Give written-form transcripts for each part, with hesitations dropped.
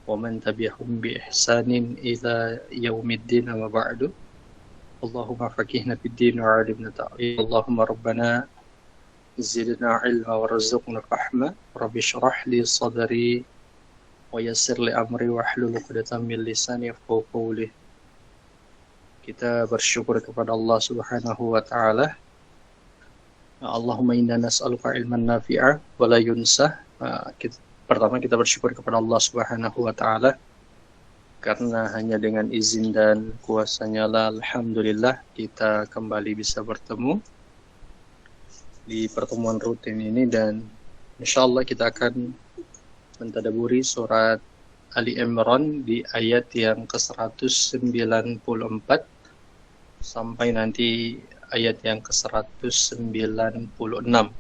ومن تبعهم بإحسان إلى يوم الدين أما بعد اللهم فقهنا في الدين وعلمنا تأويل اللهم ربنا زدنا علما وارزقنا فهما رب اشرح لي صدري ويسر لي أمري واحلل عقدة من lisani yafqahu qawli. Kita bersyukur kepada Allah Subhanahu wa taala. Allahumma inna nas'aluka ilman nafi'a wa la yunsah. Pertama kita bersyukur kepada Allah Subhanahu wa taala karena hanya dengan izin dan kuasa-Nya lah alhamdulillah kita kembali bisa bertemu di pertemuan rutin ini, dan insyaallah kita akan mentadaburi surat Ali Imran di ayat yang ke-194 sampai nanti ayat yang ke-196.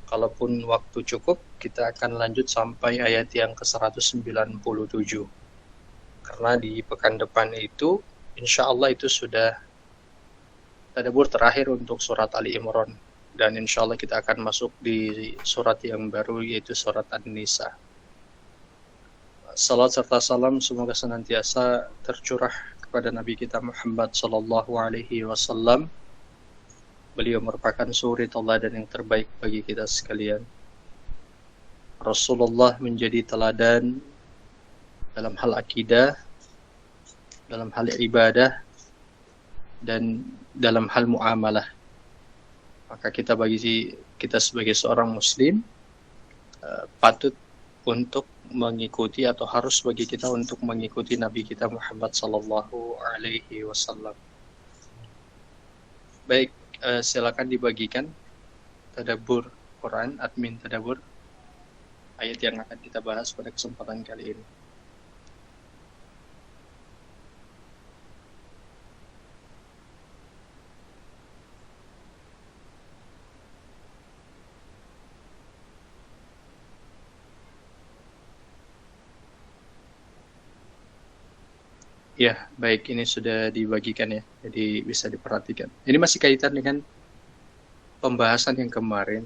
Kalaupun waktu cukup, kita akan lanjut sampai ayat yang ke-197. Karena di pekan depan itu, insya Allah itu sudah tadabbur terakhir untuk surat Ali Imran. Dan insya Allah kita akan masuk di surat yang baru, yaitu surat An-Nisa. Salat serta salam semoga senantiasa tercurah kepada Nabi kita Muhammad sallallahu alaihi wasallam. Beliau merupakan suri teladan yang terbaik bagi kita sekalian. Rasulullah menjadi teladan dalam hal akidah, dalam hal ibadah, dan dalam hal muamalah. Maka kita sebagai seorang muslim patut untuk mengikuti, atau harus bagi kita untuk mengikuti Nabi kita Muhammad sallallahu alaihi wasallam. Baik, silakan dibagikan tadabbur Quran, admin tadabbur ayat yang akan kita bahas pada kesempatan kali ini. Ya, baik, ini sudah dibagikan ya, jadi bisa diperhatikan. Ini masih kaitan dengan pembahasan yang kemarin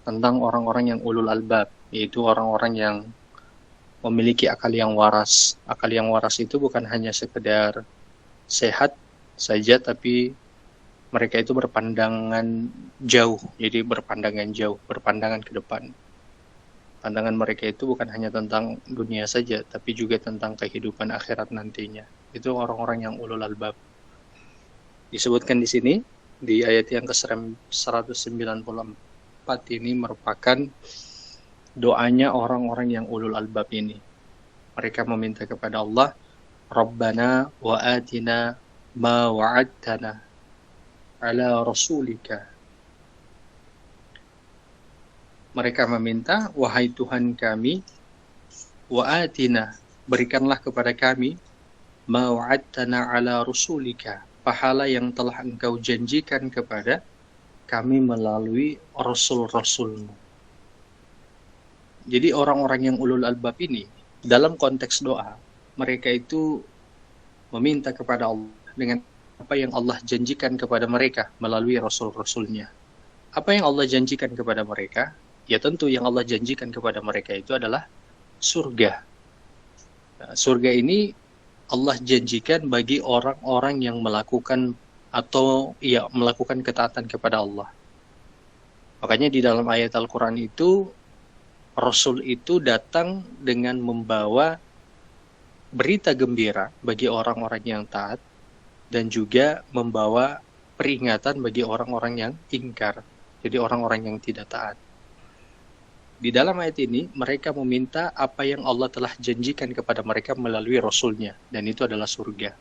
tentang orang-orang yang ulul albab, yaitu orang-orang yang memiliki akal yang waras. Akal yang waras itu bukan hanya sekedar sehat saja, tapi mereka itu berpandangan jauh, jadi berpandangan ke depan. Pandangan mereka itu bukan hanya tentang dunia saja, tapi juga tentang kehidupan akhirat nantinya. Itu orang-orang yang ulul albab. Disebutkan di sini, di ayat yang ke-194 ini merupakan doanya orang-orang yang ulul albab ini. Mereka meminta kepada Allah, Rabbana wa atina ma wa'adtana ala rasulika. Mereka meminta, wahai Tuhan kami, wa atina, berikanlah kepada kami, ma wa'adtana ala rasulika, pahala yang telah engkau janjikan kepada kami melalui rasul-rasulmu. Jadi orang-orang yang ulul albab ini, dalam konteks doa, mereka itu meminta kepada Allah dengan apa yang Allah janjikan kepada mereka melalui rasul-rasulnya. Apa yang Allah janjikan kepada mereka? Ya tentu yang Allah janjikan kepada mereka itu adalah surga. Nah, surga ini Allah janjikan bagi orang-orang yang melakukan ketaatan kepada Allah. Makanya di dalam ayat Al-Quran itu, Rasul itu datang dengan membawa berita gembira bagi orang-orang yang taat, dan juga membawa peringatan bagi orang-orang yang ingkar, jadi orang-orang yang tidak taat. Di dalam ayat ini, mereka meminta apa yang Allah telah janjikan kepada mereka melalui Rasulnya, dan itu adalah surga.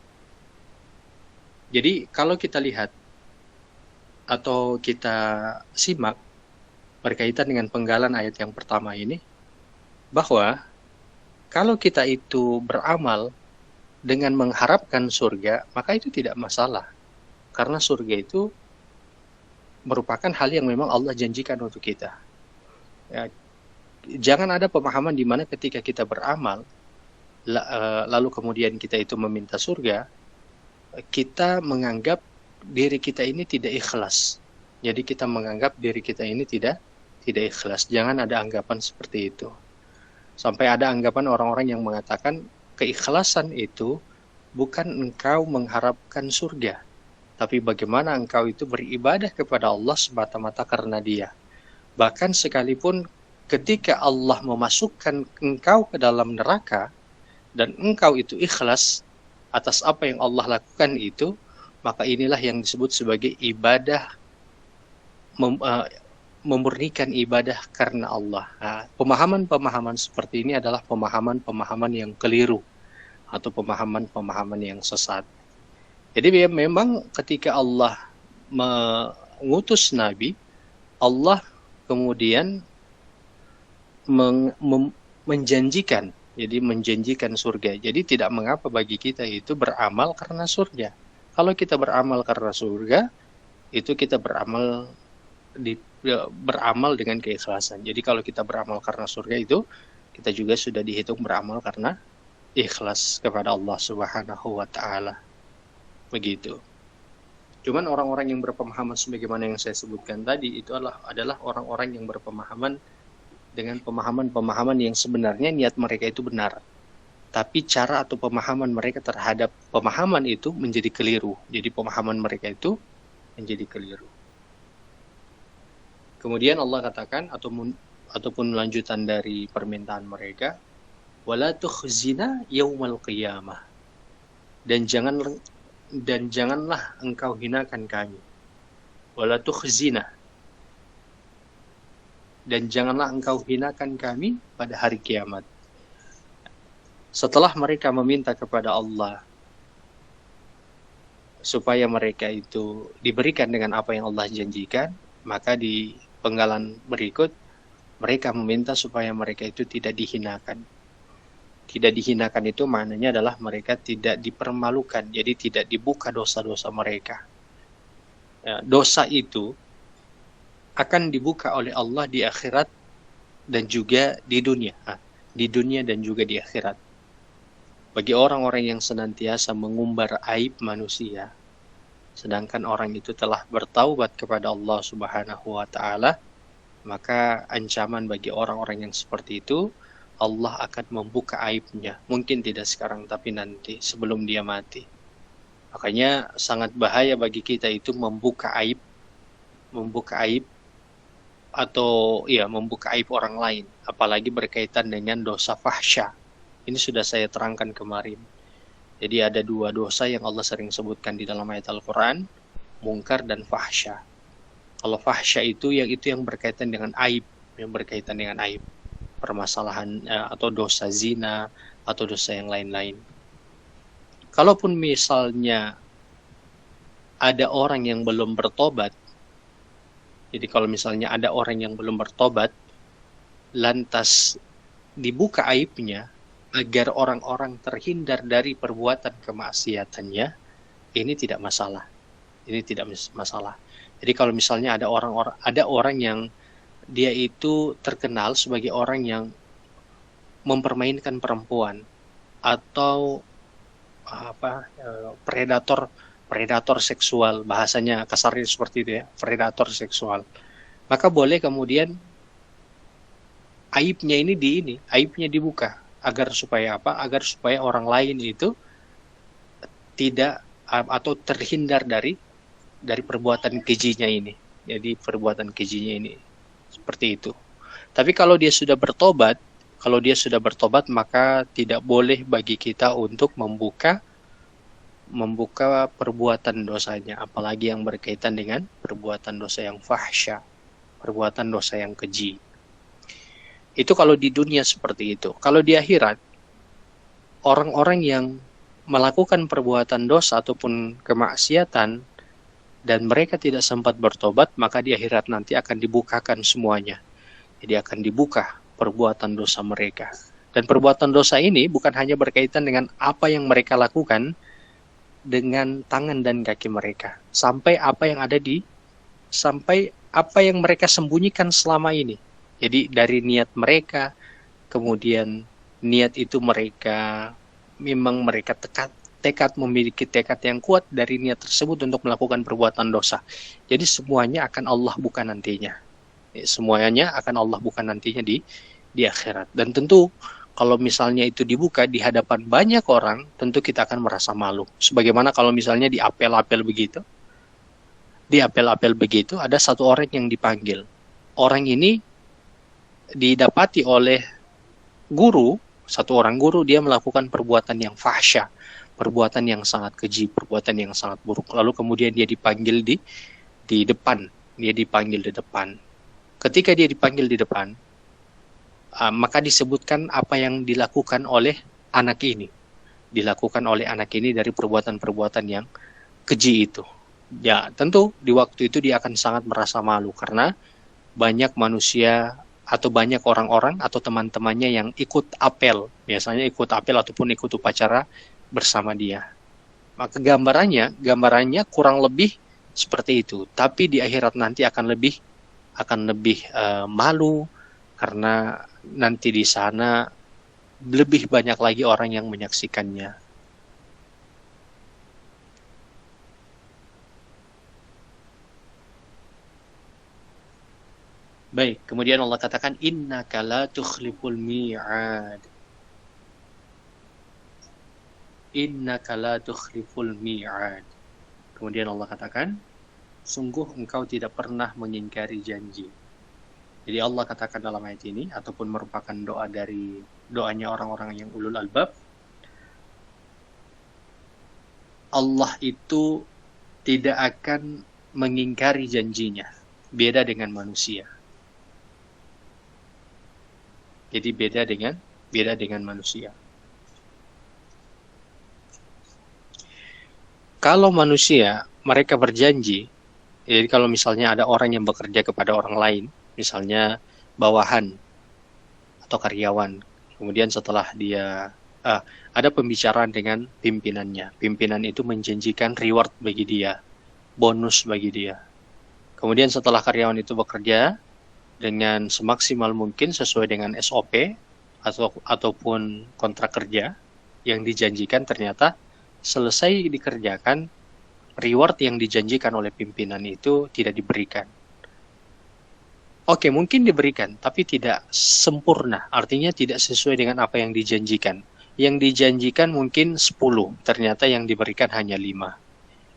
Jadi, kalau kita lihat, atau kita simak, berkaitan dengan penggalan ayat yang pertama ini, bahwa kalau kita itu beramal dengan mengharapkan surga, maka itu tidak masalah. Karena surga itu merupakan hal yang memang Allah janjikan untuk kita. Ya, jangan ada pemahaman di mana ketika kita beramal, lalu kemudian kita itu meminta surga, kita menganggap diri kita ini tidak ikhlas. Jadi kita menganggap diri kita ini tidak ikhlas. Jangan ada anggapan seperti itu. Sampai ada anggapan orang-orang yang mengatakan keikhlasan itu bukan engkau mengharapkan surga, tapi bagaimana engkau itu beribadah kepada Allah semata-mata karena Dia. Bahkan sekalipun ketika Allah memasukkan engkau ke dalam neraka dan engkau itu ikhlas atas apa yang Allah lakukan itu, maka inilah yang disebut sebagai ibadah, memurnikan ibadah karena Allah. Nah, pemahaman-pemahaman seperti ini adalah pemahaman-pemahaman yang keliru atau pemahaman-pemahaman yang sesat. Jadi memang ketika Allah mengutus Nabi, Allah kemudian menjanjikan, jadi menjanjikan surga. Jadi tidak mengapa bagi kita itu beramal karena surga. Kalau kita beramal karena surga, itu kita beramal dengan keikhlasan. Jadi kalau kita beramal karena surga itu, kita juga sudah dihitung beramal karena ikhlas kepada Allah Subhanahu wa Ta'ala. Begitu. Cuman orang-orang yang berpemahaman sebagaimana yang saya sebutkan tadi itu adalah orang-orang yang berpemahaman dengan pemahaman-pemahaman yang sebenarnya niat mereka itu benar, tapi cara atau pemahaman mereka terhadap pemahaman itu menjadi keliru. Jadi pemahaman mereka itu menjadi keliru. Kemudian Allah katakan ataupun lanjutan dari permintaan mereka, wala tukhzina yaumal qiyamah, dan janganlah engkau hinakan kami. Wala tukhzina, dan janganlah engkau hinakan kami pada hari kiamat. Setelah mereka meminta kepada Allah supaya mereka itu diberikan dengan apa yang Allah janjikan, maka di penggalan berikut mereka meminta supaya mereka itu tidak dihinakan. Tidak dihinakan itu maknanya adalah mereka tidak dipermalukan, jadi tidak dibuka dosa-dosa mereka. Ya, dosa itu akan dibuka oleh Allah di akhirat dan juga di dunia. Di dunia dan juga di akhirat. Bagi orang-orang yang senantiasa mengumbar aib manusia, sedangkan orang itu telah bertaubat kepada Allah Subhanahu wa Ta'ala, maka ancaman bagi orang-orang yang seperti itu, Allah akan membuka aibnya. Mungkin tidak sekarang, tapi nanti sebelum dia mati. Makanya sangat bahaya bagi kita itu membuka aib atau membuka aib orang lain, apalagi berkaitan dengan dosa fahsya. Ini sudah saya terangkan kemarin. Jadi ada dua dosa yang Allah sering sebutkan di dalam ayat Al-Quran, mungkar dan fahsya. Kalau fahsya itu yang berkaitan dengan aib, permasalahan atau dosa zina atau dosa yang lain-lain. Kalaupun misalnya ada orang yang belum bertobat, jadi kalau misalnya ada orang yang belum bertobat, lantas dibuka aibnya agar orang-orang terhindar dari perbuatan kemaksiatannya, ini tidak masalah. Jadi kalau misalnya ada orang yang dia itu terkenal sebagai orang yang mempermainkan perempuan atau predator seksual, bahasanya kasarnya seperti itu ya, predator seksual, maka boleh kemudian aibnya dibuka agar supaya orang lain itu tidak atau terhindar dari perbuatan kejinya ini. Jadi perbuatan kejinya ini seperti itu. Tapi kalau dia sudah bertobat, maka tidak boleh bagi kita untuk membuka perbuatan dosanya, apalagi yang berkaitan dengan perbuatan dosa yang fahsya, perbuatan dosa yang keji. Itu kalau di dunia seperti itu. Kalau di akhirat, orang-orang yang melakukan perbuatan dosa ataupun kemaksiatan dan mereka tidak sempat bertobat, maka di akhirat nanti akan dibukakan semuanya. Jadi akan dibuka perbuatan dosa mereka. Dan perbuatan dosa ini bukan hanya berkaitan dengan apa yang mereka lakukan dengan tangan dan kaki mereka, sampai apa yang mereka sembunyikan selama ini. Jadi dari niat mereka, kemudian niat itu mereka memiliki tekad yang kuat dari niat tersebut untuk melakukan perbuatan dosa. Jadi semuanya akan Allah buka nantinya. Semuanya akan Allah buka nantinya di di akhirat. Dan tentu kalau misalnya itu dibuka di hadapan banyak orang, tentu kita akan merasa malu. Sebagaimana kalau misalnya di apel-apel begitu, ada satu orang yang dipanggil. Orang ini didapati oleh guru, satu orang guru, dia melakukan perbuatan yang fahsya, perbuatan yang sangat keji, perbuatan yang sangat buruk. Lalu kemudian dia dipanggil di depan, Ketika dia dipanggil di depan, maka disebutkan apa yang dilakukan oleh anak ini. Dari perbuatan-perbuatan yang keji itu. Ya, tentu di waktu itu dia akan sangat merasa malu karena banyak manusia atau banyak orang-orang atau teman-temannya yang ikut apel, biasanya ikut apel ataupun ikut upacara bersama dia. Maka gambarannya kurang lebih seperti itu. Tapi di akhirat nanti akan lebih malu karena nanti di sana lebih banyak lagi orang yang menyaksikannya. Baik, kemudian Allah katakan innaka la tukhliful mi'ad. Innaka la tukhliful mi'ad. Kemudian Allah katakan, sungguh engkau tidak pernah mengingkari janji. Jadi Allah katakan dalam ayat ini, ataupun merupakan doanya orang-orang yang ulul albab, Allah itu tidak akan mengingkari janjinya. Beda dengan manusia. Jadi beda dengan manusia. Kalau manusia, mereka berjanji, jadi kalau misalnya ada orang yang bekerja kepada orang lain, misalnya bawahan atau karyawan, kemudian setelah dia ada pembicaraan dengan pimpinannya, pimpinan itu menjanjikan reward bagi dia, bonus bagi dia. Kemudian setelah karyawan itu bekerja dengan semaksimal mungkin sesuai dengan SOP ataupun kontrak kerja yang dijanjikan, ternyata selesai dikerjakan, reward yang dijanjikan oleh pimpinan itu tidak diberikan. Oke, mungkin diberikan, tapi tidak sempurna. Artinya tidak sesuai dengan apa yang dijanjikan. Yang dijanjikan mungkin 10, ternyata yang diberikan hanya 5.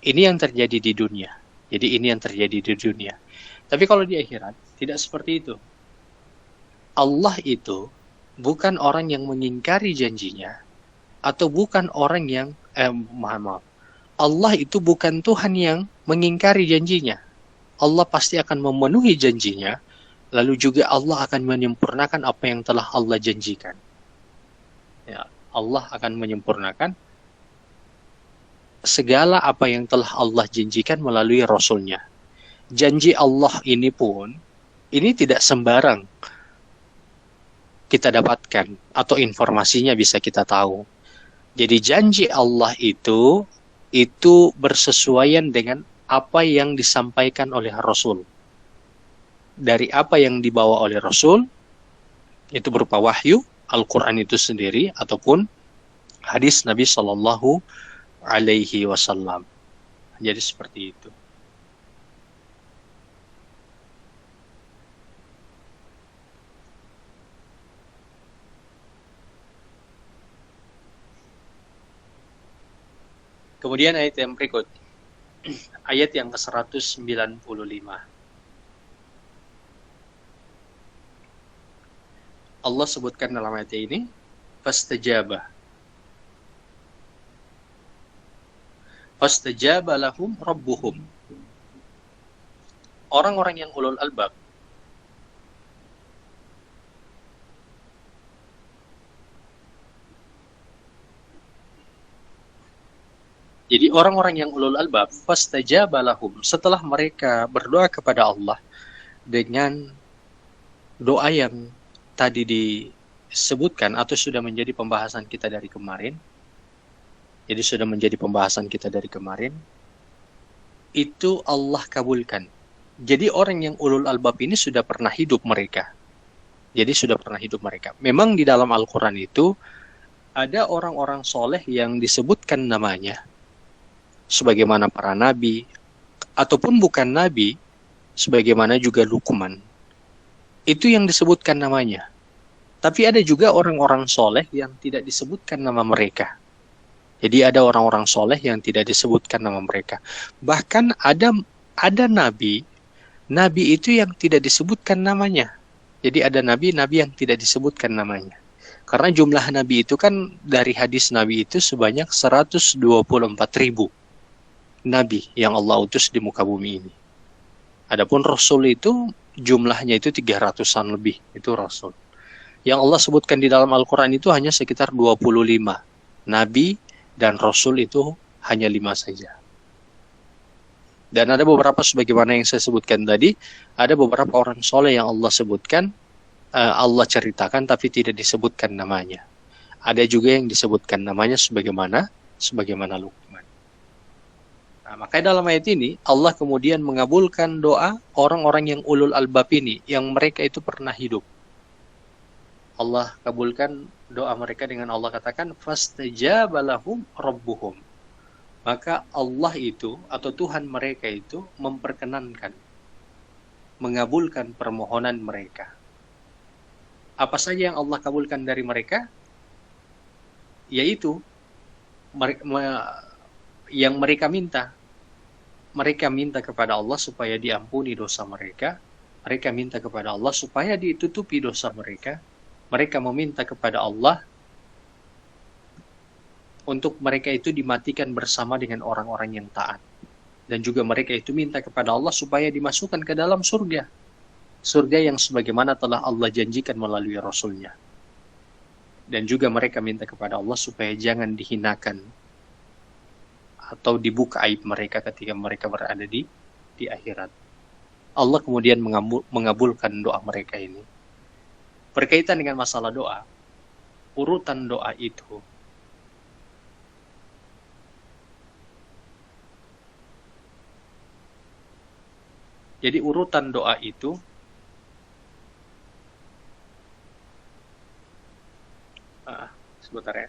Ini yang terjadi di dunia. Jadi ini yang terjadi di dunia. Tapi kalau di akhirat, tidak seperti itu. Allah itu bukan orang yang mengingkari janjinya, atau bukan orang yang, Allah itu bukan Tuhan yang mengingkari janjinya. Allah pasti akan memenuhi janjinya, lalu juga Allah akan menyempurnakan apa yang telah Allah janjikan. Ya, Allah akan menyempurnakan segala apa yang telah Allah janjikan melalui Rasul-Nya. Janji Allah ini pun, ini tidak sembarang kita dapatkan, atau informasinya bisa kita tahu. Jadi janji Allah itu bersesuaian dengan apa yang disampaikan oleh Rasul. Dari apa yang dibawa oleh Rasul, itu berupa wahyu, Al-Quran itu sendiri, ataupun hadis Nabi Sallallahu Alaihi Wasallam. Jadi seperti itu. Kemudian ayat yang berikut, ayat yang ke-195. Allah sebutkan dalam ayat ini, fastajaba lahum rabbuhum. Orang-orang yang ulul albab, jadi orang-orang yang ulul albab, fastajaba lahum, setelah mereka berdoa kepada Allah dengan doa yang tadi disebutkan atau sudah menjadi pembahasan kita dari kemarin. Jadi sudah menjadi pembahasan kita dari kemarin. Itu Allah kabulkan. Jadi orang yang ulul albab ini sudah pernah hidup mereka. Memang di dalam Al-Quran itu ada orang-orang soleh yang disebutkan namanya, sebagaimana para nabi, ataupun bukan nabi, sebagaimana juga Luqman. Itu yang disebutkan namanya. Tapi ada juga orang-orang soleh yang tidak disebutkan nama mereka. Jadi ada orang-orang soleh yang tidak disebutkan nama mereka. Bahkan ada nabi itu yang tidak disebutkan namanya. Jadi ada nabi yang tidak disebutkan namanya. Karena jumlah nabi itu kan dari hadis nabi itu sebanyak 124.000 nabi yang Allah utus di muka bumi ini. Adapun rasul itu jumlahnya itu 300-an lebih, itu rasul. Yang Allah sebutkan di dalam Al-Quran itu hanya sekitar 25. Nabi dan rasul itu hanya 5 saja. Dan ada beberapa sebagaimana yang saya sebutkan tadi, ada beberapa orang soleh yang Allah sebutkan, Allah ceritakan tapi tidak disebutkan namanya. Ada juga yang disebutkan namanya sebagaimana Luqman. Nah, makanya dalam ayat ini Allah kemudian mengabulkan doa orang-orang yang ulul albab ini, yang mereka itu pernah hidup. Allah kabulkan doa mereka dengan Allah katakan fastajaba lahum rabbuhum. Maka Allah itu atau Tuhan mereka itu memperkenankan, mengabulkan permohonan mereka. Apa saja yang Allah kabulkan dari mereka? Yaitu yang mereka minta. Mereka minta kepada Allah supaya diampuni dosa mereka. Mereka minta kepada Allah supaya ditutupi dosa mereka. Mereka meminta kepada Allah untuk mereka itu dimatikan bersama dengan orang-orang yang taat. Dan juga mereka itu minta kepada Allah supaya dimasukkan ke dalam surga. Surga yang sebagaimana telah Allah janjikan melalui Rasul-Nya. Dan juga mereka minta kepada Allah supaya jangan dihinakan atau dibuka aib mereka ketika mereka berada di akhirat. Allah kemudian mengabulkan doa mereka ini. Berkaitan dengan masalah doa, urutan doa itu jadi urutan doa itu sebentar ya.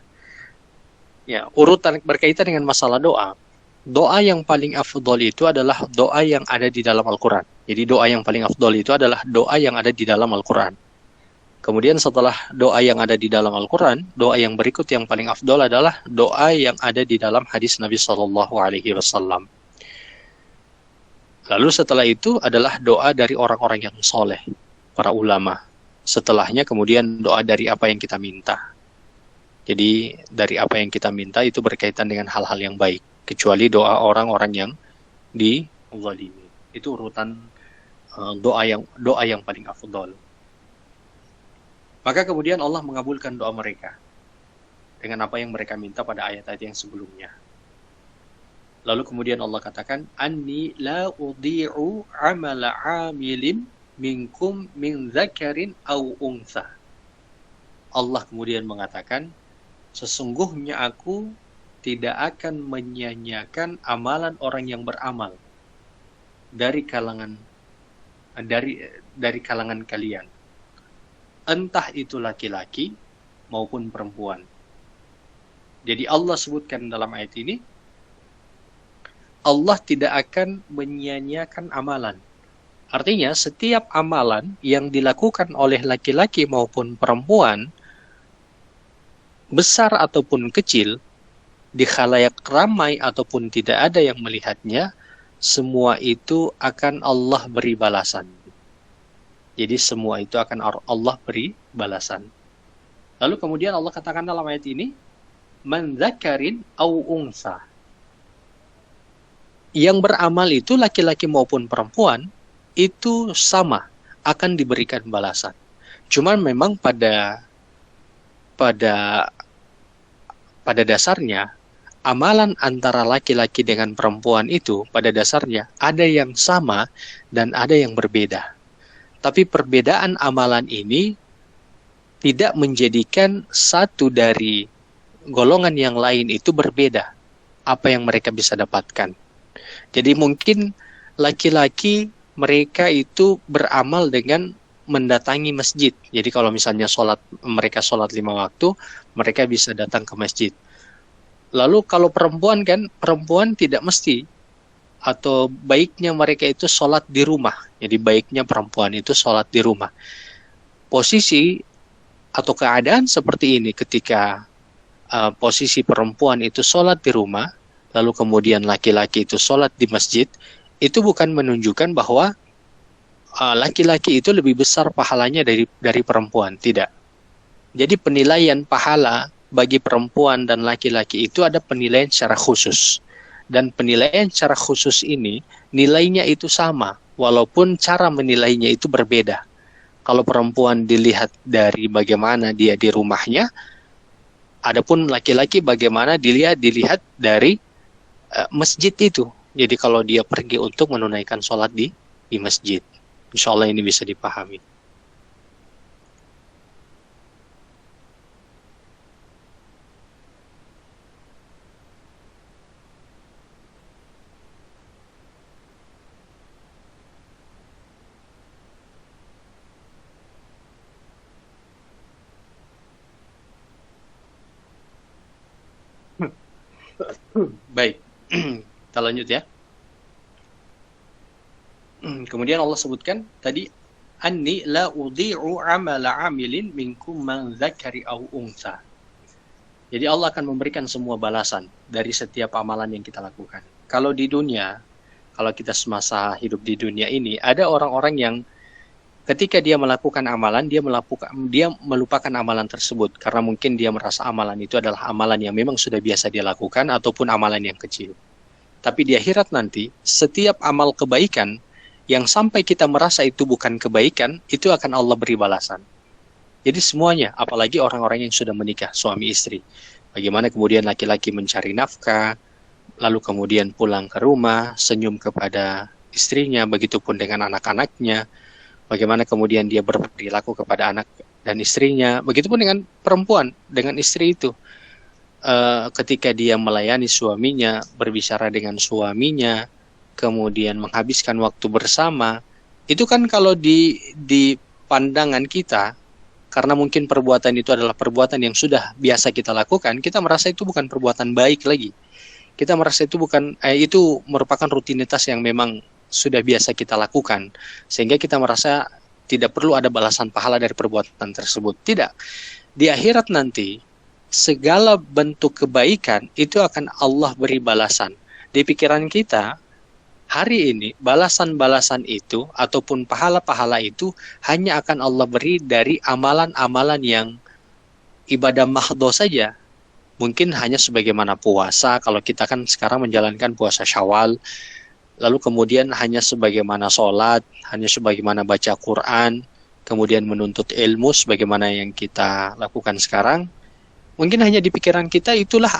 Ya, urutan berkaitan dengan masalah doa. Doa yang paling afdol itu adalah doa yang ada di dalam Al-Quran. Jadi doa yang paling afdol itu adalah doa yang ada di dalam Al-Quran. Kemudian setelah doa yang ada di dalam Al-Quran, doa yang berikut yang paling afdol adalah doa yang ada di dalam hadis Nabi SAW. Lalu setelah itu adalah doa dari orang-orang yang soleh, para ulama. Setelahnya kemudian doa dari apa yang kita minta. Jadi dari apa yang kita minta itu berkaitan dengan hal-hal yang baik. Kecuali doa orang-orang yang dizalimi. Itu urutan doa yang paling afdol. Maka kemudian Allah mengabulkan doa mereka dengan apa yang mereka minta pada ayat-ayat yang sebelumnya. Lalu kemudian Allah katakan, Anni la udhi'u amala amilin minkum min dzakarin aw untha. Allah kemudian mengatakan, sesungguhnya aku tidak akan menyia-nyiakan amalan orang yang beramal dari kalangan kalian. Entah itu laki-laki maupun perempuan. Jadi Allah sebutkan dalam ayat ini, Allah tidak akan menyia-nyiakan amalan. Artinya setiap amalan yang dilakukan oleh laki-laki maupun perempuan, besar ataupun kecil, di khalayak ramai ataupun tidak ada yang melihatnya, semua itu akan Allah beri balasan. Jadi semua itu akan Allah beri balasan. Lalu kemudian Allah katakan dalam ayat ini, Man dzakarin au unsa. Yang beramal itu laki-laki maupun perempuan, itu sama, akan diberikan balasan. Cuman memang pada dasarnya, amalan antara laki-laki dengan perempuan itu pada dasarnya ada yang sama dan ada yang berbeda. Tapi perbedaan amalan ini tidak menjadikan satu dari golongan yang lain itu berbeda apa yang mereka bisa dapatkan. Jadi mungkin laki-laki mereka itu beramal dengan mendatangi masjid. Jadi kalau misalnya mereka sholat 5 waktu, mereka bisa datang ke masjid. Lalu kalau perempuan tidak mesti, atau baiknya mereka itu sholat di rumah. Jadi baiknya perempuan itu sholat di rumah. Posisi atau keadaan seperti ini ketika posisi perempuan itu sholat di rumah, lalu kemudian laki-laki itu sholat di masjid, itu bukan menunjukkan bahwa laki-laki itu lebih besar pahalanya dari perempuan, tidak. Jadi penilaian pahala bagi perempuan dan laki-laki itu ada penilaian secara khusus. Dan penilaian secara khusus ini, nilainya itu sama, walaupun cara menilainya itu berbeda. Kalau perempuan dilihat dari bagaimana dia di rumahnya, adapun laki-laki bagaimana dilihat dari masjid itu. Jadi kalau dia pergi untuk menunaikan sholat di masjid, insya Allah ini bisa dipahami. Baik, kita lanjut ya. Kemudian Allah sebutkan tadi, anni la udhi'u amala 'amilin minkum man dzakari aw untha. Jadi Allah akan memberikan semua balasan dari setiap amalan yang kita lakukan. Kalau di dunia, kalau kita semasa hidup di dunia ini, ada orang-orang yang ketika dia melakukan amalan, dia melupakan amalan tersebut karena mungkin dia merasa amalan itu adalah amalan yang memang sudah biasa dia lakukan ataupun amalan yang kecil. Tapi di akhirat nanti, setiap amal kebaikan yang sampai kita merasa itu bukan kebaikan, itu akan Allah beri balasan. Jadi semuanya, apalagi orang-orang yang sudah menikah, suami istri. Bagaimana kemudian laki-laki mencari nafkah, lalu kemudian pulang ke rumah, senyum kepada istrinya, begitupun dengan anak-anaknya. Bagaimana kemudian dia berperilaku kepada anak dan istrinya, begitupun dengan perempuan, dengan istri itu. Ketika dia melayani suaminya, berbicara dengan suaminya, kemudian menghabiskan waktu bersama, itu kan kalau di pandangan kita, karena mungkin perbuatan itu adalah perbuatan yang sudah biasa kita lakukan, kita merasa itu bukan perbuatan baik lagi. Kita merasa itu itu merupakan rutinitas yang memang sudah biasa kita lakukan, sehingga kita merasa tidak perlu ada balasan pahala dari perbuatan tersebut. Tidak. Di akhirat nanti, segala bentuk kebaikan itu akan Allah beri balasan. Di pikiran kita, hari ini, balasan-balasan itu, ataupun pahala-pahala itu, hanya akan Allah beri dari amalan-amalan yang ibadah mahdhah saja. Mungkin hanya sebagaimana puasa, kalau kita kan sekarang menjalankan puasa Syawal, lalu kemudian hanya sebagaimana sholat, hanya sebagaimana baca Quran, kemudian menuntut ilmu sebagaimana yang kita lakukan sekarang. Mungkin hanya di pikiran kita itulah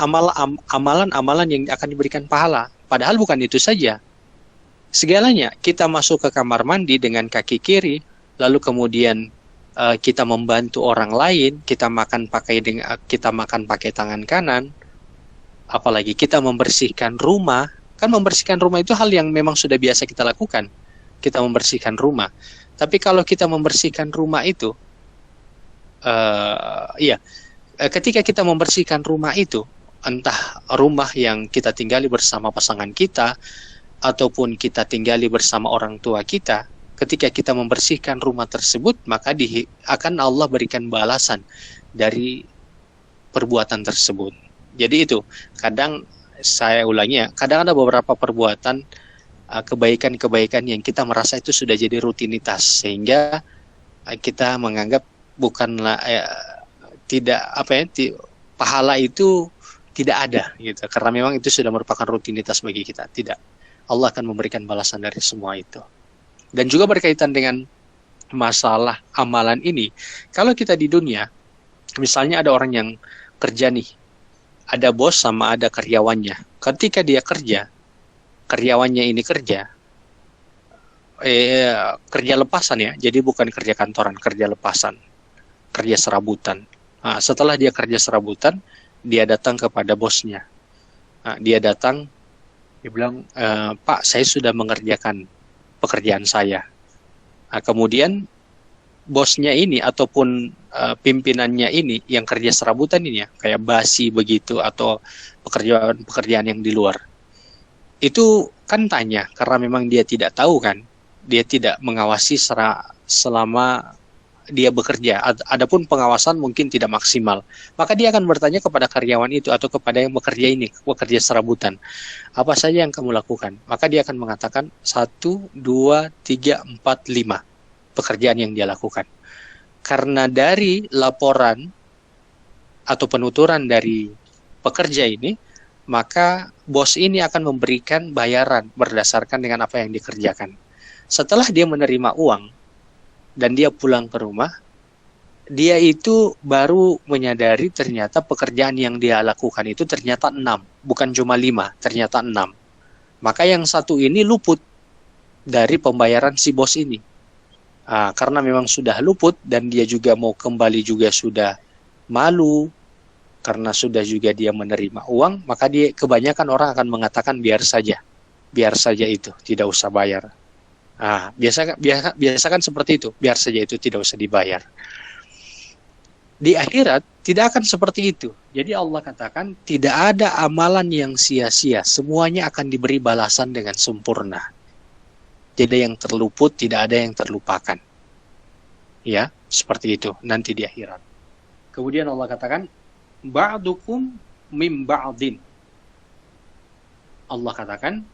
amalan-amalan yang akan diberikan pahala. Padahal bukan itu saja. Segalanya, kita masuk ke kamar mandi dengan kaki kiri, lalu kemudian kita membantu orang lain, kita makan pakai tangan kanan, apalagi kita membersihkan rumah. Kan membersihkan rumah itu hal yang memang sudah biasa kita lakukan. Kita membersihkan rumah. Tapi kalau kita membersihkan rumah itu, ketika kita membersihkan rumah itu, entah rumah yang kita tinggali bersama pasangan kita, ataupun kita tinggali bersama orang tua kita, ketika kita membersihkan rumah tersebut, maka akan Allah berikan balasan dari perbuatan tersebut. Jadi itu, kadang saya ulangi ya, kadang ada beberapa perbuatan kebaikan-kebaikan yang kita merasa itu sudah jadi rutinitas, sehingga kita menganggap bukanlah pahala itu tidak ada gitu, karena memang itu sudah merupakan rutinitas bagi kita. Tidak, Allah akan memberikan balasan dari semua itu. Dan juga berkaitan dengan masalah amalan ini, kalau kita di dunia, misalnya ada orang yang kerja nih, ada bos sama ada karyawannya. Ketika dia kerja, karyawannya ini kerja lepasan ya, jadi bukan kerja kantoran, kerja lepasan, kerja serabutan. Nah, setelah dia kerja serabutan, dia datang kepada bosnya. Nah, dia bilang, Pak, saya sudah mengerjakan pekerjaan saya. Nah, kemudian bosnya ini ataupun pimpinannya ini yang kerja serabutan ini ya, kayak basi begitu atau pekerjaan yang di luar, itu kan tanya, karena memang dia tidak tahu kan, dia tidak mengawasi selama dia bekerja. Adapun pengawasan mungkin tidak maksimal. Maka dia akan bertanya kepada karyawan itu atau kepada yang bekerja ini, bekerja serabutan. Apa saja yang kamu lakukan? Maka dia akan mengatakan 1, 2, 3, 4, 5 pekerjaan yang dia lakukan. Karena dari laporan atau penuturan dari pekerja ini, maka bos ini akan memberikan bayaran berdasarkan dengan apa yang dikerjakan. Setelah dia menerima uang dan dia pulang ke rumah, dia itu baru menyadari ternyata pekerjaan yang dia lakukan itu ternyata 6, bukan cuma 5, ternyata 6. Maka yang satu ini luput dari pembayaran si bos ini. Karena memang sudah luput dan dia juga mau kembali juga sudah malu, karena sudah juga dia menerima uang, maka dia kebanyakan orang akan mengatakan biar saja itu, tidak usah bayar. Biasa kan seperti itu, biar saja itu tidak usah dibayar. Di akhirat tidak akan seperti itu. Jadi Allah katakan tidak ada amalan yang sia-sia, semuanya akan diberi balasan dengan sempurna. Tidak yang terluput, tidak ada yang terlupakan. Ya, seperti itu nanti di akhirat. Kemudian Allah katakan ba'dukum min ba'din. Allah katakan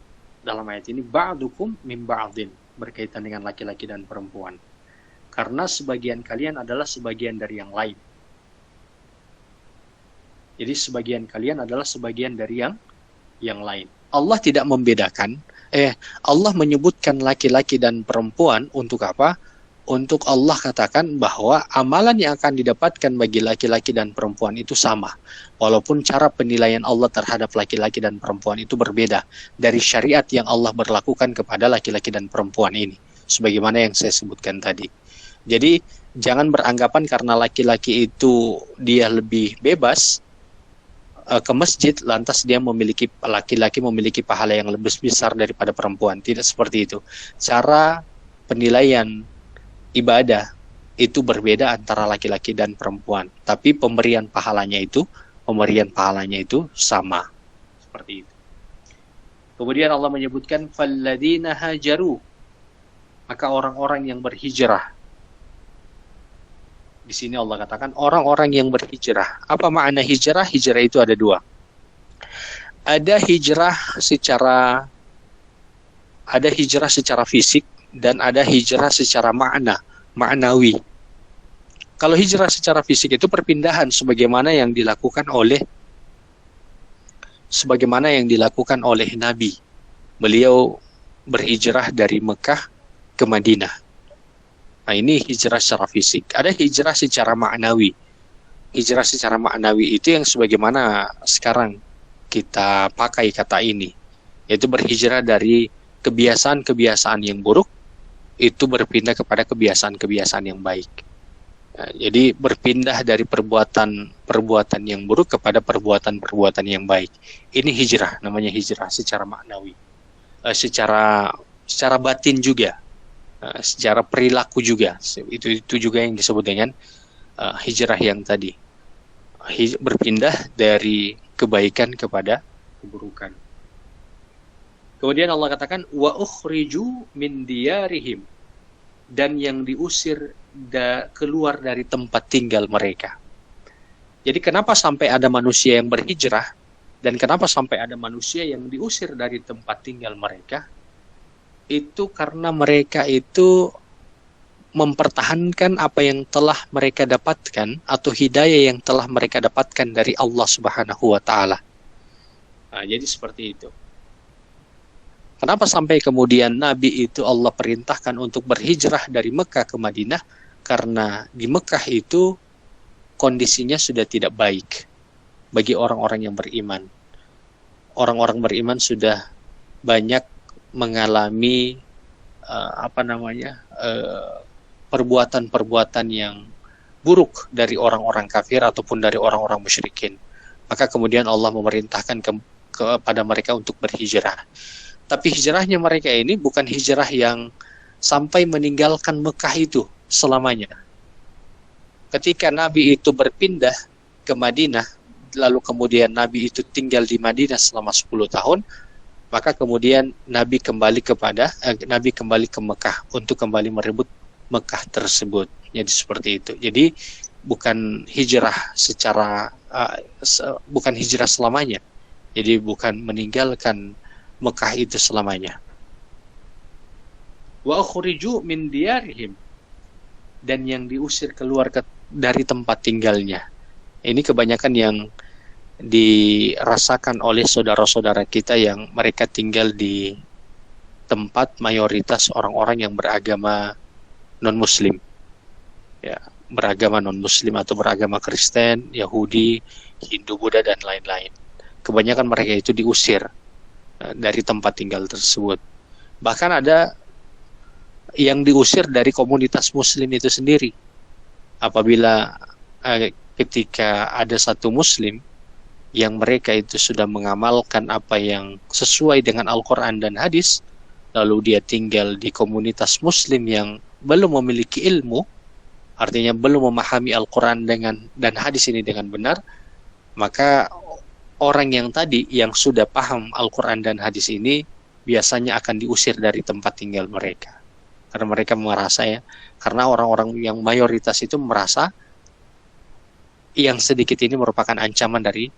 dalam ayat ini ba'dukum min ba'din, berkaitan dengan laki-laki dan perempuan. Karena sebagian kalian adalah sebagian dari yang lain. Jadi sebagian kalian adalah sebagian dari yang lain. Allah tidak membedakan. Allah menyebutkan laki-laki dan perempuan untuk apa? Untuk Allah katakan bahwa amalan yang akan didapatkan bagi laki-laki dan perempuan itu sama. Walaupun cara penilaian Allah terhadap laki-laki dan perempuan itu berbeda dari syariat yang Allah berlakukan kepada laki-laki dan perempuan ini. Sebagaimana yang saya sebutkan tadi. Jadi jangan beranggapan karena laki-laki itu dia lebih bebas ke masjid, lantas dia laki-laki memiliki pahala yang lebih besar daripada perempuan. Tidak seperti itu. Cara penilaian ibadah itu berbeda antara laki-laki dan perempuan, tapi pemberian pahalanya itu sama. Seperti itu. Kemudian Allah menyebutkan falladzina hajaru, maka orang-orang yang berhijrah. Di sini Allah katakan orang-orang yang berhijrah. Apa makna hijrah? Hijrah itu ada 2. Ada hijrah secara fisik dan ada hijrah secara maknawi. Kalau hijrah secara fisik itu perpindahan sebagaimana yang dilakukan oleh Nabi. Beliau berhijrah dari Mekah ke Madinah. Nah, ini hijrah secara fisik. Ada hijrah secara maknawi. Hijrah secara maknawi itu yang sebagaimana sekarang kita pakai kata ini, yaitu berhijrah dari kebiasaan-kebiasaan yang buruk itu berpindah kepada kebiasaan-kebiasaan yang baik. Nah, jadi berpindah dari perbuatan yang buruk kepada perbuatan yang baik. Ini hijrah, namanya hijrah secara maknawi. Secara batin juga. Secara perilaku juga. Itu juga yang disebut dengan hijrah yang tadi. Berpindah dari kebaikan kepada keburukan. Kemudian Allah katakan wa ukhriju min diyarihim, dan yang diusir keluar dari tempat tinggal mereka. Jadi kenapa sampai ada manusia yang berhijrah dan kenapa sampai ada manusia yang diusir dari tempat tinggal mereka? Itu karena mereka itu mempertahankan apa yang telah mereka dapatkan atau hidayah yang telah mereka dapatkan dari Allah Subhanahu wa taala. Nah, jadi seperti itu. Kenapa sampai kemudian Nabi itu Allah perintahkan untuk berhijrah dari Mekah ke Madinah? Karena di Mekah itu kondisinya sudah tidak baik bagi orang-orang yang beriman. Orang-orang beriman sudah banyak mengalami perbuatan-perbuatan yang buruk dari orang-orang kafir ataupun dari orang-orang musyrikin. Maka kemudian Allah memerintahkan kepada mereka untuk berhijrah. Tapi hijrahnya mereka ini bukan hijrah yang sampai meninggalkan Mekah itu selamanya. Ketika Nabi itu berpindah ke Madinah, lalu kemudian Nabi itu tinggal di Madinah selama 10 tahun, maka kemudian Nabi kembali ke Mekah untuk kembali merebut Mekah tersebut. Jadi seperti itu. Jadi bukan hijrah bukan hijrah selamanya. Jadi bukan meninggalkan Mekah itu selamanya. Wa ukhriju min diyarihim, dan yang diusir keluar dari tempat tinggalnya. Ini kebanyakan yang dirasakan oleh saudara-saudara kita yang mereka tinggal di tempat mayoritas orang-orang yang beragama non-muslim. Ya, beragama non-muslim atau beragama Kristen, Yahudi, Hindu, Buddha, dan lain-lain. Kebanyakan mereka itu diusir dari tempat tinggal tersebut. Bahkan ada yang diusir dari komunitas muslim itu sendiri. Apabila ketika ada satu muslim yang mereka itu sudah mengamalkan apa yang sesuai dengan Al-Quran dan hadis, lalu dia tinggal di komunitas muslim yang belum memiliki ilmu, artinya belum memahami Al-Quran dan hadis ini dengan benar, maka orang yang tadi yang sudah paham Al-Quran dan hadis ini biasanya akan diusir dari tempat tinggal mereka. Karena mereka merasa karena orang-orang yang mayoritas itu merasa yang sedikit ini merupakan ancaman dari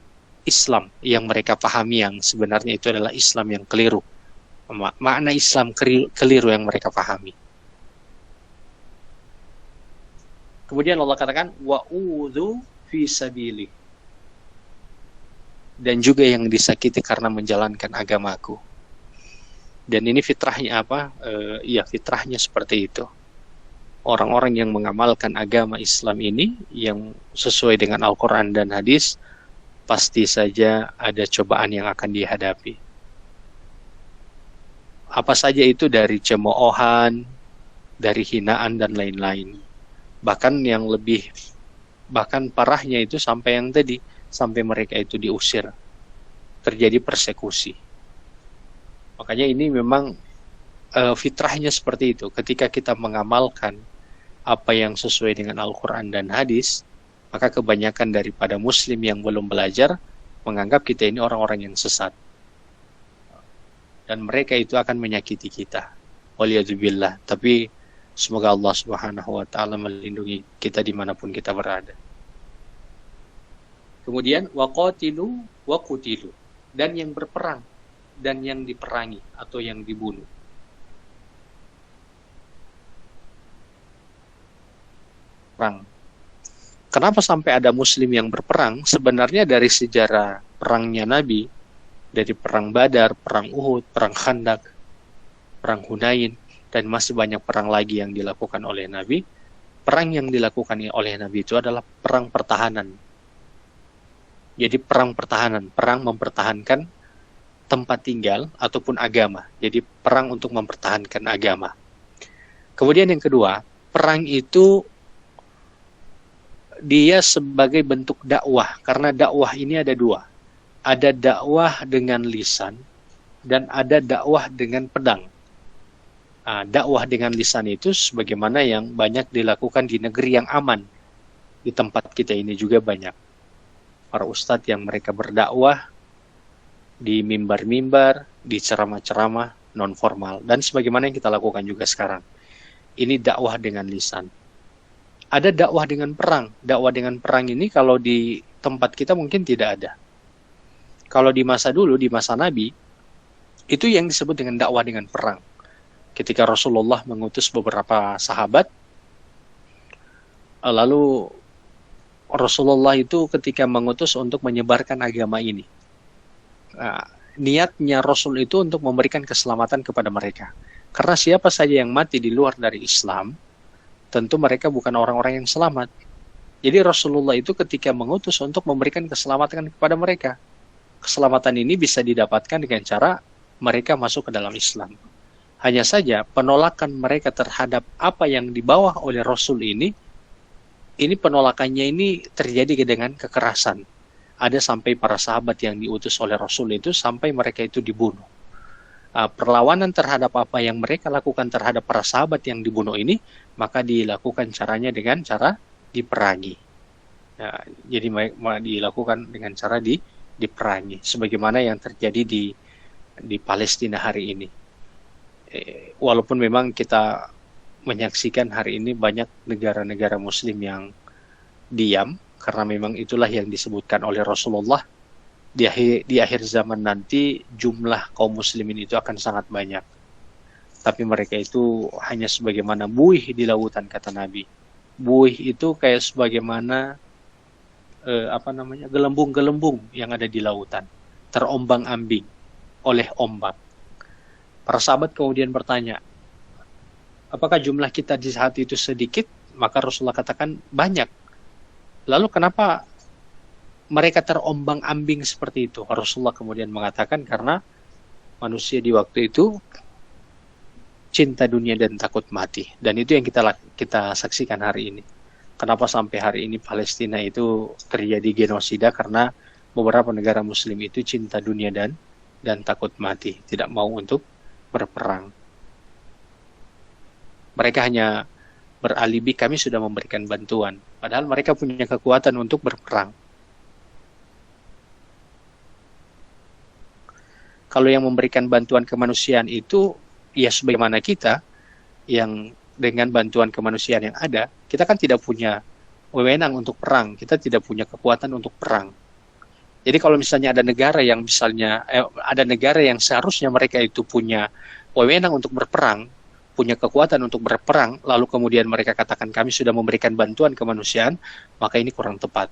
Islam yang mereka pahami, yang sebenarnya itu adalah Islam yang keliru. Makna Islam keliru yang mereka pahami. Kemudian Allah katakan wa'udhu fi sabili, dan juga yang disakiti karena menjalankan agamaku. Dan ini fitrahnya apa? Fitrahnya seperti itu. Orang-orang yang mengamalkan agama Islam ini yang sesuai dengan Al-Quran dan hadis, pasti saja ada cobaan yang akan dihadapi. Apa saja itu, dari cemoohan, dari hinaan dan lain-lain. Bahkan parahnya itu sampai yang tadi, sampai mereka itu diusir, terjadi persekusi. Makanya ini memang fitrahnya seperti itu. Ketika kita mengamalkan apa yang sesuai dengan Al-Quran dan hadis, maka kebanyakan daripada muslim yang belum belajar menganggap kita ini orang-orang yang sesat, dan mereka itu akan menyakiti kita. Waliyadzubillah. Tapi semoga Allah Subhanahu wa ta'ala melindungi kita dimanapun kita berada. Kemudian waqatilu wa qutilu, dan yang berperang dan yang diperangi atau yang dibunuh. Perang. Kenapa sampai ada muslim yang berperang? Sebenarnya dari sejarah perangnya Nabi, dari perang Badar, perang Uhud, perang Khandaq, perang Hunain, dan masih banyak perang lagi yang dilakukan oleh Nabi. Perang yang dilakukan oleh Nabi itu adalah perang pertahanan. Jadi perang pertahanan, perang mempertahankan tempat tinggal ataupun agama. Jadi perang untuk mempertahankan agama. Kemudian yang kedua, perang itu dia sebagai bentuk dakwah, karena dakwah ini ada dua. Ada dakwah dengan lisan dan ada dakwah dengan pedang. Dakwah dengan lisan itu sebagaimana yang banyak dilakukan di negeri yang aman. Di tempat kita ini juga banyak para ustadz yang mereka berdakwah di mimbar-mimbar, di ceramah-ceramah non formal, dan sebagaimana yang kita lakukan juga sekarang. Ini dakwah dengan lisan. Ada dakwah dengan perang. Dakwah dengan perang ini kalau di tempat kita mungkin tidak ada. Kalau di masa dulu, di masa Nabi, itu yang disebut dengan dakwah dengan perang. Ketika Rasulullah mengutus beberapa sahabat, lalu Rasulullah itu ketika mengutus untuk menyebarkan agama ini. Niatnya Rasul itu untuk memberikan keselamatan kepada mereka. Karena siapa saja yang mati di luar dari Islam, tentu mereka bukan orang-orang yang selamat. Jadi Rasulullah itu ketika mengutus untuk memberikan keselamatan kepada mereka. Keselamatan ini bisa didapatkan dengan cara mereka masuk ke dalam Islam. Hanya saja penolakan mereka terhadap apa yang dibawa oleh Rasul ini penolakannya ini terjadi dengan kekerasan. Ada sampai para sahabat yang diutus oleh Rasul itu sampai mereka itu dibunuh. Perlawanan terhadap apa yang mereka lakukan terhadap para sahabat yang dibunuh ini, maka dilakukan caranya dengan cara diperangi. Jadi dilakukan dengan cara diperangi, sebagaimana yang terjadi di Palestina hari ini. Walaupun memang kita menyaksikan hari ini banyak negara-negara muslim yang diam, karena memang itulah yang disebutkan oleh Rasulullah, di akhir zaman nanti jumlah kaum muslimin itu akan sangat banyak. Tapi mereka itu hanya sebagaimana buih di lautan, kata Nabi. Buih itu kayak sebagaimana gelembung-gelembung yang ada di lautan, terombang-ambing oleh ombak. Para sahabat kemudian bertanya, apakah jumlah kita di saat itu sedikit? Maka Rasulullah katakan banyak. Lalu kenapa mereka terombang-ambing seperti itu? Rasulullah kemudian mengatakan karena manusia di waktu itu cinta dunia dan takut mati. Dan itu yang kita saksikan hari ini. Kenapa sampai hari ini Palestina itu terjadi genosida? Karena beberapa negara muslim itu cinta dunia dan takut mati, tidak mau untuk berperang. Mereka hanya beralibi kami sudah memberikan bantuan, padahal mereka punya kekuatan untuk berperang. Kalau yang memberikan bantuan kemanusiaan itu ya sebagaimana kita yang dengan bantuan kemanusiaan yang ada, kita kan tidak punya wewenang untuk perang, kita tidak punya kekuatan untuk perang. Jadi kalau misalnya ada negara yang seharusnya mereka itu punya wewenang untuk berperang, punya kekuatan untuk berperang, lalu kemudian mereka katakan kami sudah memberikan bantuan kemanusiaan, maka ini kurang tepat.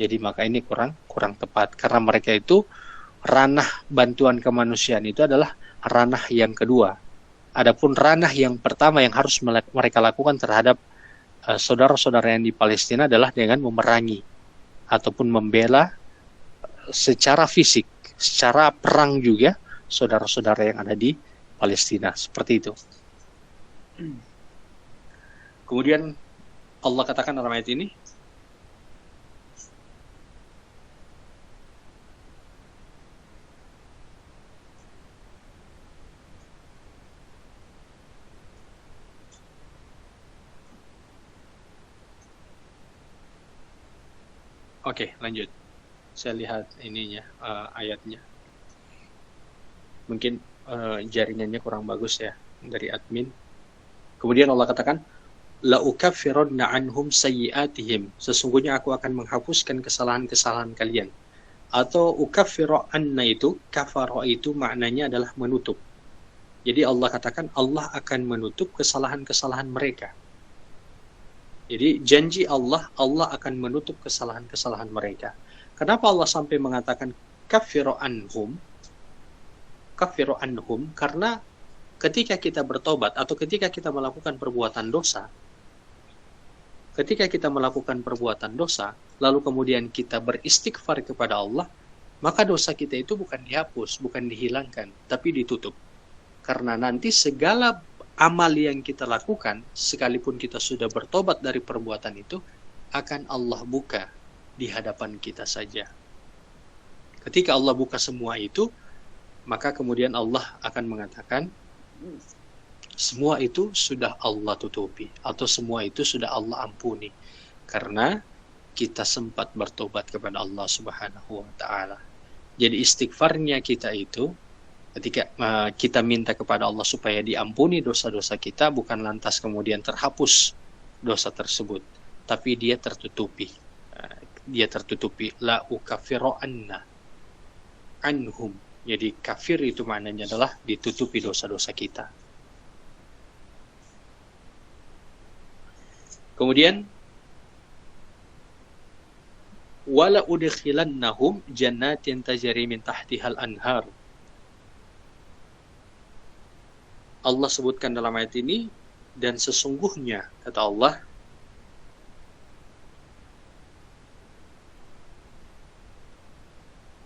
Jadi maka ini kurang tepat, karena mereka itu ranah bantuan kemanusiaan itu adalah ranah yang kedua. Adapun ranah yang pertama yang harus mereka lakukan terhadap saudara-saudara yang di Palestina adalah dengan memerangi ataupun membela secara fisik, secara perang juga saudara-saudara yang ada di Palestina, seperti itu. Kemudian Allah katakan dalam ayat ini, oke, lanjut. Saya lihat ininya, ayatnya. Mungkin jaringannya kurang bagus ya dari admin. Kemudian Allah katakan, la ukaffiranna anhum sayyi'atihim. Sesungguhnya aku akan menghapuskan kesalahan-kesalahan kalian. Atau ukaffiru anna itu, kafara itu maknanya adalah menutup. Jadi Allah katakan Allah akan menutup kesalahan-kesalahan mereka. Jadi janji Allah akan menutup kesalahan-kesalahan mereka. Kenapa Allah sampai mengatakan kafiru anhum? Kafiru anhum karena ketika kita bertobat atau ketika kita melakukan perbuatan dosa, lalu kemudian kita beristighfar kepada Allah, maka dosa kita itu bukan dihapus, bukan dihilangkan, tapi ditutup. Karena nanti segala amal yang kita lakukan, sekalipun kita sudah bertobat dari perbuatan itu, akan Allah buka di hadapan kita saja. Ketika Allah buka semua itu, maka kemudian Allah akan mengatakan, semua itu sudah Allah tutupi, atau semua itu sudah Allah ampuni, karena kita sempat bertobat kepada Allah Subhanahu wa Ta'ala. Jadi istighfarnya kita itu, ketika kita minta kepada Allah supaya diampuni dosa-dosa kita, bukan lantas kemudian terhapus dosa tersebut, tapi dia tertutupi. La ukaffiru anhum. Jadi kafir itu maknanya adalah ditutupi dosa-dosa kita. Kemudian wala udkhilannahum jannatin tajri min tahtihal anhar. Allah sebutkan dalam ayat ini, dan sesungguhnya kata Allah,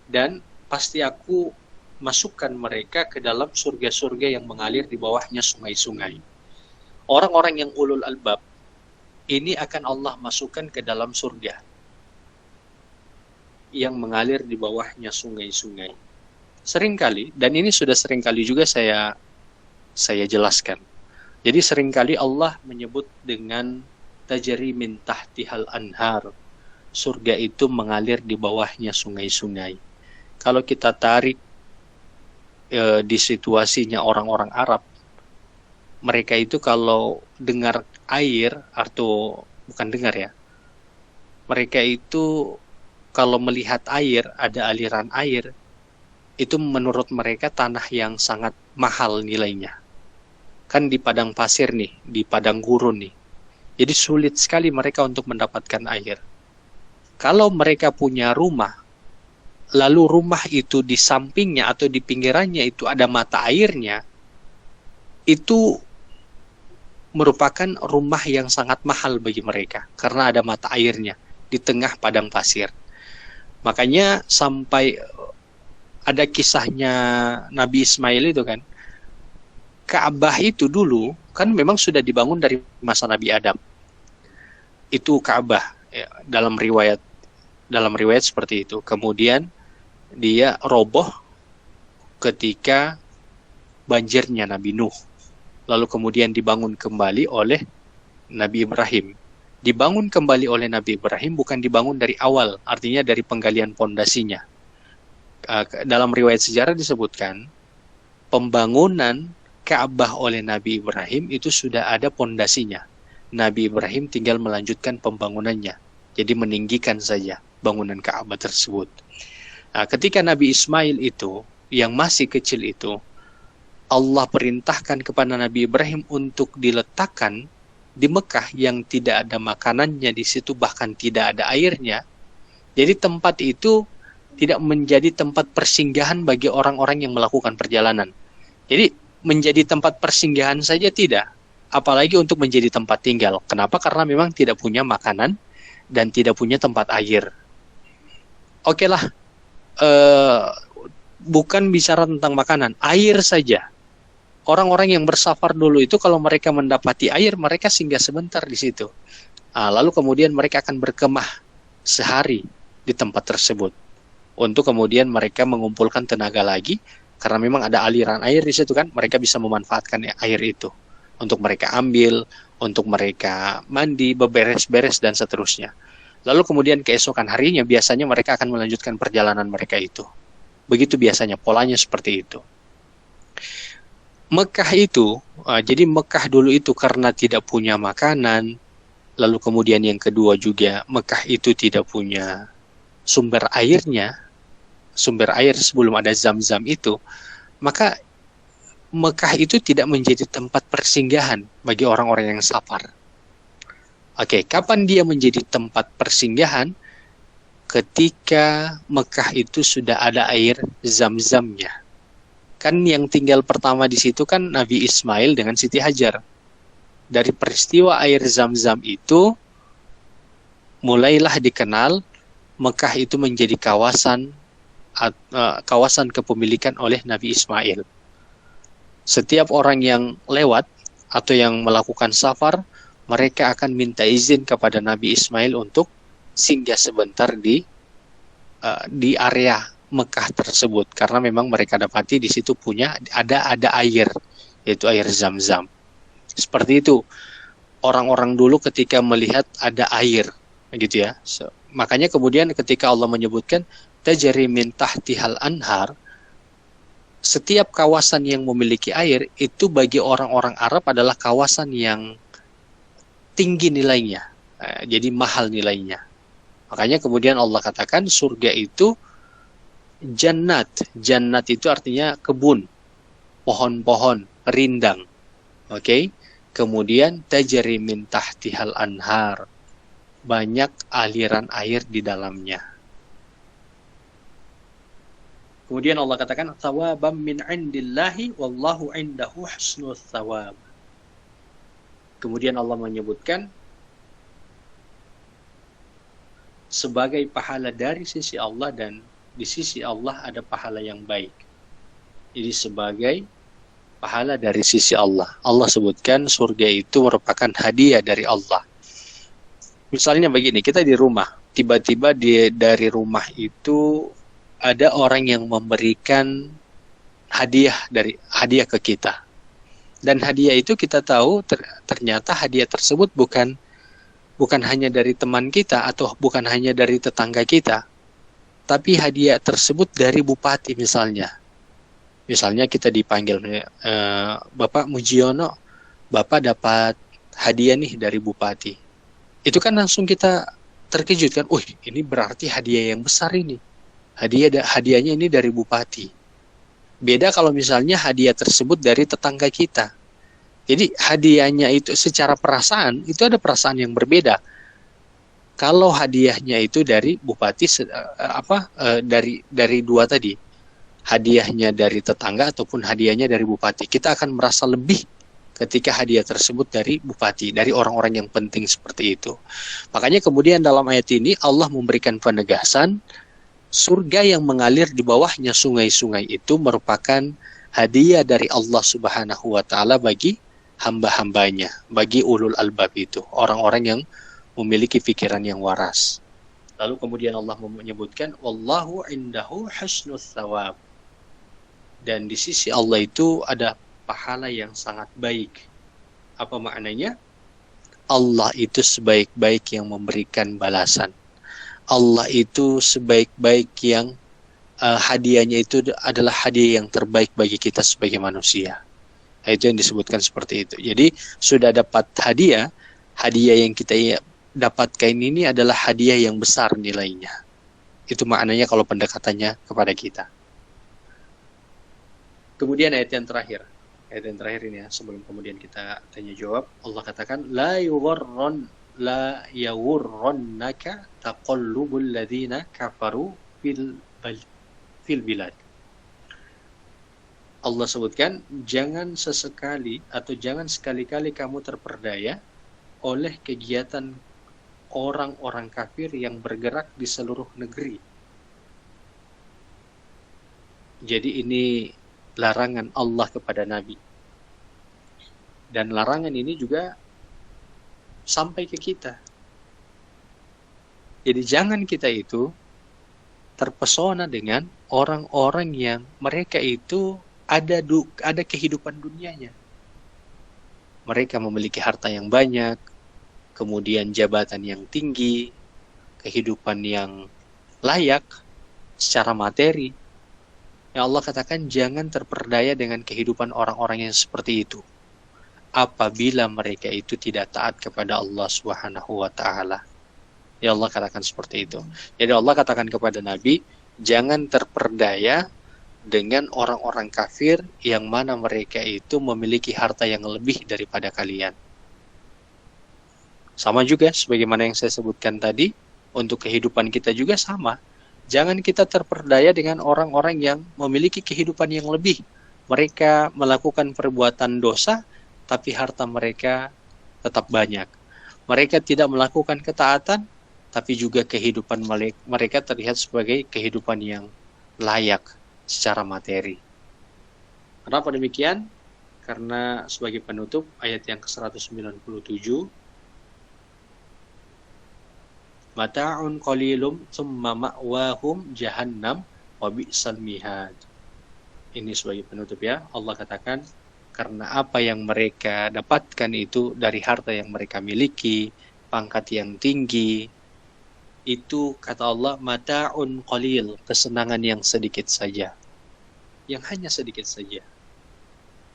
dan pasti aku masukkan mereka ke dalam surga-surga yang mengalir di bawahnya sungai-sungai. Orang-orang yang ulul albab ini akan Allah masukkan ke dalam surga yang mengalir di bawahnya sungai-sungai. Seringkali, dan ini sudah seringkali juga saya jelaskan. Jadi seringkali Allah menyebut dengan tajri min tahtihal anhar. Surga itu mengalir di bawahnya sungai-sungai. Kalau kita tarik di situasinya orang-orang Arab, mereka itu kalau dengar air, atau bukan dengar ya, mereka itu kalau melihat air, ada aliran air, itu menurut mereka tanah yang sangat mahal nilainya. Kan di padang pasir nih, di padang gurun nih. Jadi sulit sekali mereka untuk mendapatkan air. Kalau mereka punya rumah, lalu rumah itu di sampingnya atau di pinggirannya itu ada mata airnya, itu merupakan rumah yang sangat mahal bagi mereka karena ada mata airnya di tengah padang pasir. Makanya sampai ada kisahnya Nabi Ismail itu kan, Ka'bah itu dulu kan memang sudah dibangun dari masa Nabi Adam. Itu Ka'bah ya, dalam riwayat seperti itu. Kemudian dia roboh ketika banjirnya Nabi Nuh. Lalu kemudian dibangun kembali oleh Nabi Ibrahim. Dibangun kembali oleh Nabi Ibrahim bukan dibangun dari awal, artinya dari penggalian pondasinya. Dalam riwayat sejarah disebutkan pembangunan Ka'bah oleh Nabi Ibrahim itu sudah ada pondasinya. Nabi Ibrahim tinggal melanjutkan pembangunannya. Jadi meninggikan saja bangunan Ka'bah tersebut. Nah, ketika Nabi Ismail itu, yang masih kecil itu, Allah perintahkan kepada Nabi Ibrahim untuk diletakkan di Mekah yang tidak ada makanannya di situ, bahkan tidak ada airnya. Jadi tempat itu tidak menjadi tempat persinggahan bagi orang-orang yang melakukan perjalanan. Jadi menjadi tempat persinggahan saja tidak, apalagi untuk menjadi tempat tinggal. Kenapa? Karena memang tidak punya makanan dan tidak punya tempat air. Oke lah, bukan bicara tentang makanan, air saja. Orang-orang yang bersafar dulu itu kalau mereka mendapati air, mereka singgah sebentar di situ. Lalu kemudian mereka akan berkemah sehari di tempat tersebut. Untuk kemudian mereka mengumpulkan tenaga lagi, karena memang ada aliran air di situ kan, mereka bisa memanfaatkan air itu untuk mereka ambil, untuk mereka mandi, beberes-beres dan seterusnya. Lalu kemudian keesokan harinya biasanya mereka akan melanjutkan perjalanan mereka itu. Begitu biasanya, polanya seperti itu. Mekah itu, jadi Mekah dulu itu karena tidak punya makanan, lalu kemudian yang kedua juga Mekah itu tidak punya sumber airnya, sumber air sebelum ada Zam-Zam itu, maka Mekah itu tidak menjadi tempat persinggahan bagi orang-orang yang safar. Oke, kapan dia menjadi tempat persinggahan? Ketika Mekah itu sudah ada air Zam-Zamnya. Kan yang tinggal pertama di situ kan Nabi Ismail dengan Siti Hajar. Dari peristiwa air Zam-Zam itu, mulailah dikenal Mekah itu menjadi kawasan kepemilikan oleh Nabi Ismail. Setiap orang yang lewat atau yang melakukan safar, mereka akan minta izin kepada Nabi Ismail untuk singgah sebentar di area Mekah tersebut, karena memang mereka dapati di situ punya ada air, yaitu air Zam-Zam. Seperti itu orang-orang dulu ketika melihat ada air, gitu ya. Makanya kemudian ketika Allah menyebutkan tajri min tahtihal anhar, setiap kawasan yang memiliki air itu bagi orang-orang Arab adalah kawasan yang tinggi nilainya, jadi mahal nilainya. Makanya kemudian Allah katakan surga itu jannat. Jannat itu artinya kebun, pohon-pohon, rindang. Oke. Kemudian tajri min tahtihal anhar, banyak aliran air di dalamnya. Kemudian Allah katakan thawabam min indillahi wallahu indahu husnul thawab. Kemudian Allah menyebutkan sebagai pahala dari sisi Allah, dan di sisi Allah ada pahala yang baik. Jadi sebagai pahala dari sisi Allah. Allah sebutkan surga itu merupakan hadiah dari Allah. Misalnya begini, kita di rumah, tiba-tiba dari rumah itu ada orang yang memberikan hadiah ke kita. Dan hadiah itu kita tahu ternyata hadiah tersebut bukan hanya dari teman kita atau bukan hanya dari tetangga kita, tapi hadiah tersebut dari bupati misalnya. Misalnya kita dipanggil, Bapak Mujiono, Bapak dapat hadiah nih dari bupati. Itu kan langsung kita terkejut kan, ini berarti hadiah yang besar ini. Hadiahnya ini dari bupati. Beda kalau misalnya hadiah tersebut dari tetangga kita. Jadi hadiahnya itu secara perasaan itu ada perasaan yang berbeda. Kalau hadiahnya itu dari bupati dari dua tadi, hadiahnya dari tetangga ataupun hadiahnya dari bupati, kita akan merasa lebih ketika hadiah tersebut dari bupati, dari orang-orang yang penting seperti itu. Makanya kemudian dalam ayat ini Allah memberikan penegasan surga yang mengalir di bawahnya sungai-sungai itu merupakan hadiah dari Allah Subhanahu wa taala bagi hamba-hambanya, bagi ulul albab itu, orang-orang yang memiliki pikiran yang waras. Lalu kemudian Allah menyebutkan wallahu indahu husnus thawab. Dan di sisi Allah itu ada pahala yang sangat baik. Apa maknanya? Allah itu sebaik-baik yang memberikan balasan. Allah itu sebaik-baik yang hadiahnya itu adalah hadiah yang terbaik bagi kita sebagai manusia. Itu yang disebutkan seperti itu. Jadi sudah dapat hadiah yang kita dapatkan ini adalah hadiah yang besar nilainya. Itu maknanya kalau pendekatannya kepada kita. Kemudian ayat yang terakhir ini ya, sebelum kemudian kita tanya jawab, Allah katakan la yawurrannaka taqallubul ladzina kafaru fil bilad. Allah sebutkan jangan sekali-kali kamu terperdaya oleh kegiatan orang-orang kafir yang bergerak di seluruh negeri. Jadi ini larangan Allah kepada Nabi. Dan larangan ini juga sampai ke kita. Jadi jangan kita itu terpesona dengan orang-orang yang mereka itu ada kehidupan dunianya. Mereka memiliki harta yang banyak, kemudian jabatan yang tinggi, kehidupan yang layak secara materi. Ya Allah katakan jangan terperdaya dengan kehidupan orang-orang yang seperti itu. Apabila mereka itu tidak taat kepada Allah Subhanahu wa taala. Ya Allah katakan seperti itu. Jadi Allah katakan kepada Nabi, jangan terperdaya dengan orang-orang kafir yang mana mereka itu memiliki harta yang lebih daripada kalian. Sama juga sebagaimana yang saya sebutkan tadi, untuk kehidupan kita juga sama. Jangan kita terperdaya dengan orang-orang yang memiliki kehidupan yang lebih. Mereka melakukan perbuatan dosa, tapi harta mereka tetap banyak. Mereka tidak melakukan ketaatan, tapi juga kehidupan mereka terlihat sebagai kehidupan yang layak secara materi. Kenapa demikian? Karena sebagai penutup ayat yang ke-197, mata'un qalilum tsumma ma'wahum jahannam wa bi'sal mihad. Ini sebagai penutup ya. Allah katakan karena apa yang mereka dapatkan itu dari harta yang mereka miliki, pangkat yang tinggi, itu kata Allah mata'un qalil, kesenangan yang sedikit saja. Yang hanya sedikit saja.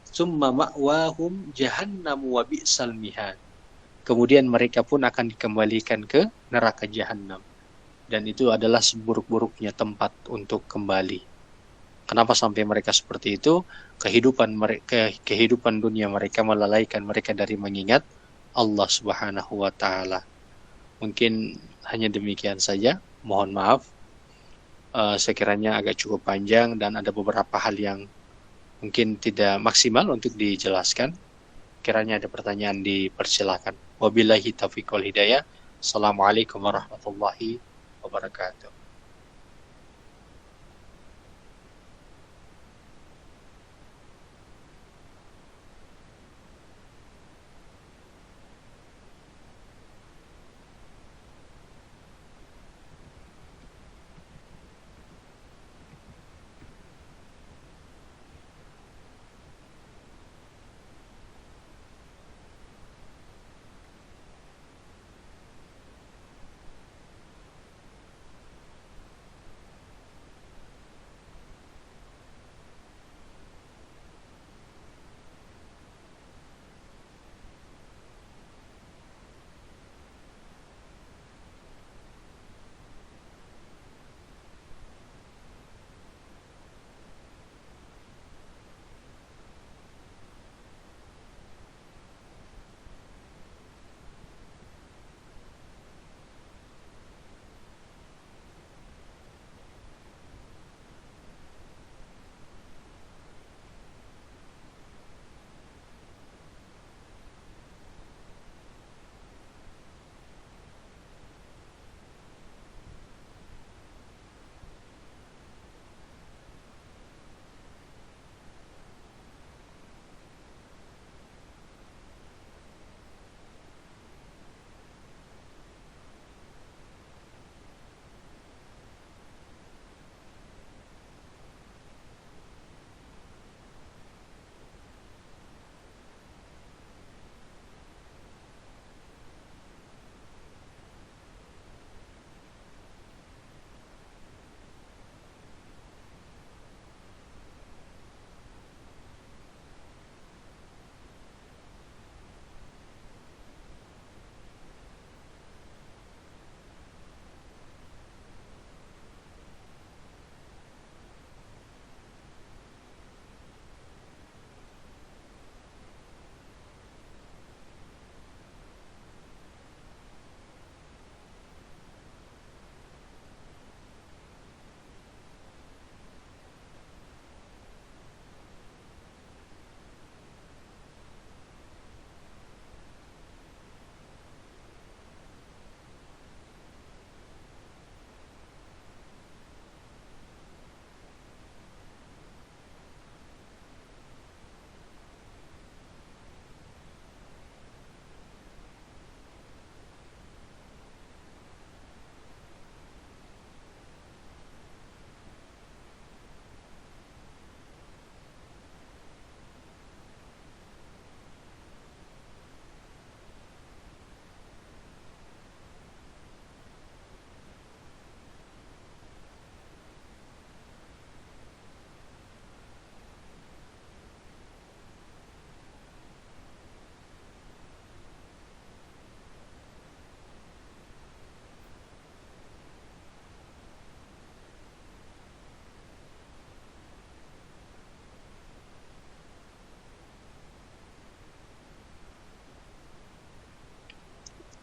Tsumma ma'wahum jahannam wa bi'sal mihad. Kemudian mereka pun akan dikembalikan ke neraka jahanam. Dan itu adalah seburuk-buruknya tempat untuk kembali. Kenapa sampai mereka seperti itu? Kehidupan dunia mereka melalaikan mereka dari mengingat Allah Subhanahu wa taala. Mungkin hanya demikian saja. Mohon maaf. Sekiranya agak cukup panjang dan ada beberapa hal yang mungkin tidak maksimal untuk dijelaskan. Kiranya ada pertanyaan dipersilakan. Wabillahi taufiq wal hidayah. Assalamualaikum warahmatullahi wabarakatuh.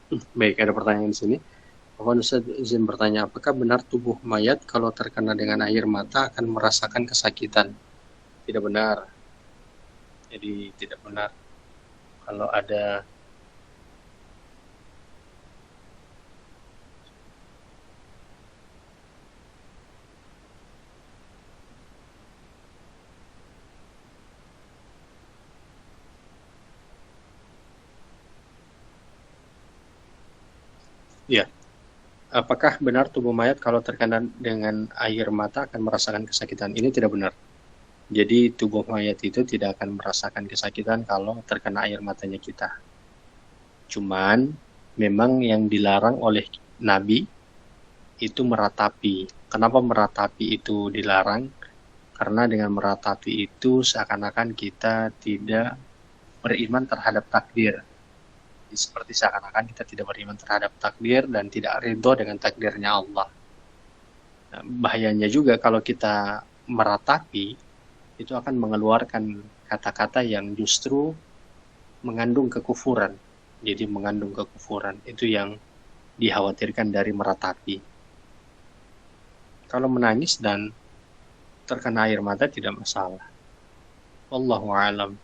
Baik, ada pertanyaan di sini. Afwan Ustaz, izin bertanya, apakah benar tubuh mayat kalau terkena dengan air mata akan merasakan kesakitan? Tidak benar. Jadi tidak benar. Kalau ada ya, apakah benar tubuh mayat kalau terkena dengan air mata akan merasakan kesakitan? Ini tidak benar. Jadi tubuh mayat itu tidak akan merasakan kesakitan kalau terkena air matanya kita. Cuman memang yang dilarang oleh Nabi itu meratapi. Kenapa meratapi itu dilarang? Karena dengan meratapi itu seakan-akan kita tidak beriman terhadap takdir. Seperti seakan-akan kita tidak beriman terhadap takdir dan tidak ridho dengan takdirnya Allah. Nah, bahayanya juga kalau kita meratapi, itu akan mengeluarkan kata-kata yang justru mengandung kekufuran. Jadi mengandung kekufuran. Itu yang dikhawatirkan dari meratapi. Kalau menangis dan terkena air mata tidak masalah. Wallahu a'lam.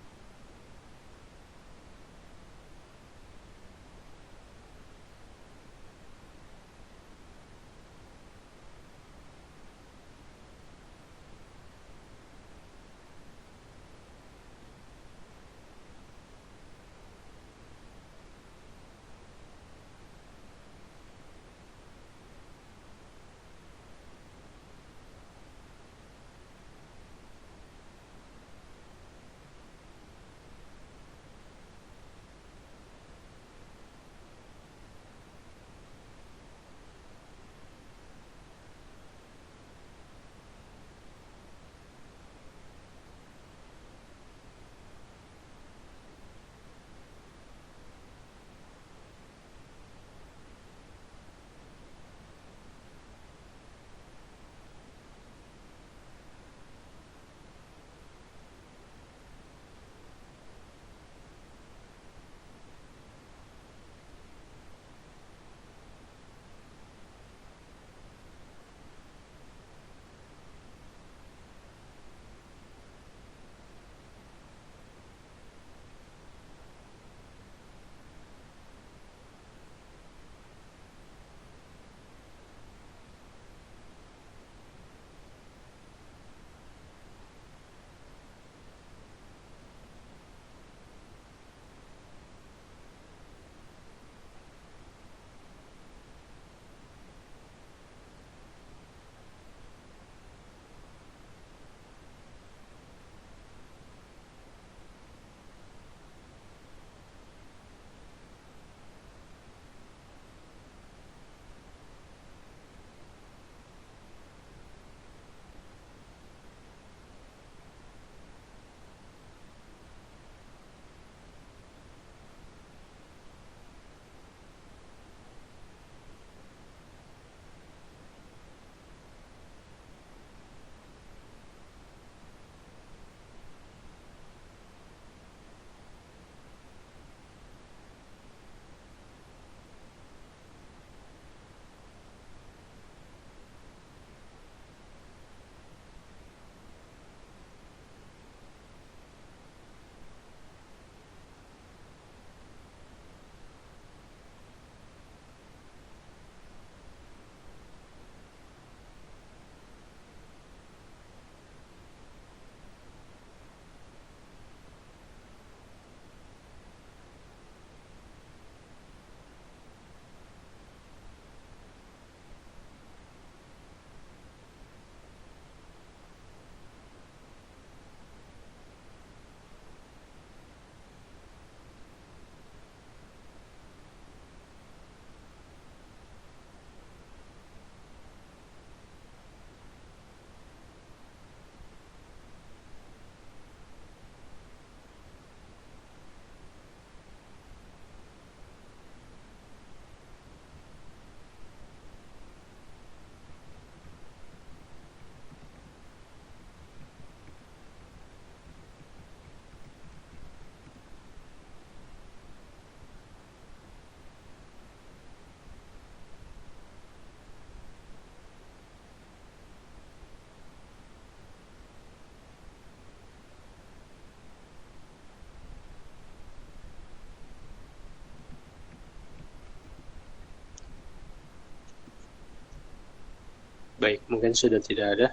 Baik, mungkin sudah tidak ada.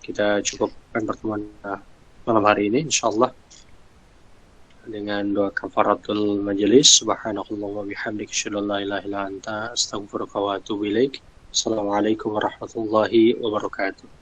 Kita cukupkan pertemuan malam hari ini, insyaallah, dengan doa kafaratul majelis. Subhanakallahumma bihamdika asyhadu an la ilaha illa anta astaghfiruka wa atubu ilaik. Assalamualaikum warahmatullahi wabarakatuh.